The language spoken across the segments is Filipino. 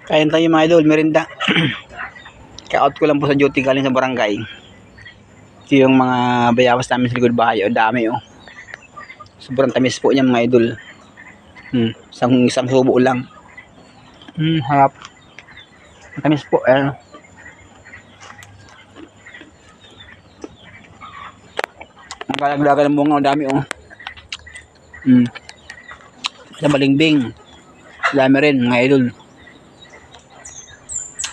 Kain tayo mga idol, merinda. Ka-out ko lang po sa duty galing sa barangay. Ito yung mga bayawas namin sa likod bahay. O dami oh. Sobrang tamis po niya mga idol. Isang subo lang. Harap. Tamis po. Ang kalagdagan ng bunga. O dami oh. Sa Balimbing. Dami rin mga idol.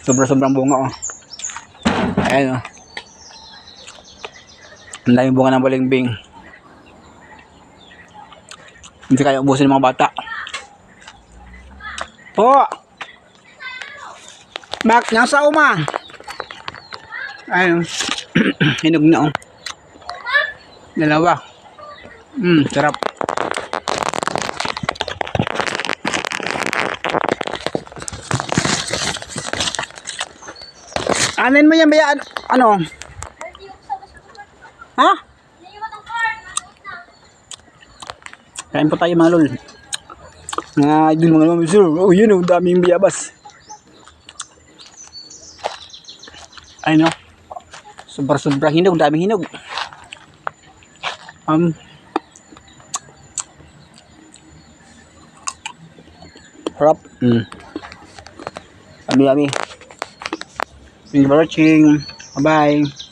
Sobrang bunga oh. Ayan oh. Ang daming bunga ng Balimbing. Hindi kaya ubusin ng mga bata. Po! Bak, nasa uma. Ayun. Hinog na oh. Dalawa. Sarap. Anin mo yan ba yan? Ano? Ha? Kain po tayo mga lol. Mga idol mga lol. Oh yun oh, daming biyabas. Ay no. Sobra hinog, daming hinog. Harap. Yummy. Thank you for watching. Bye bye.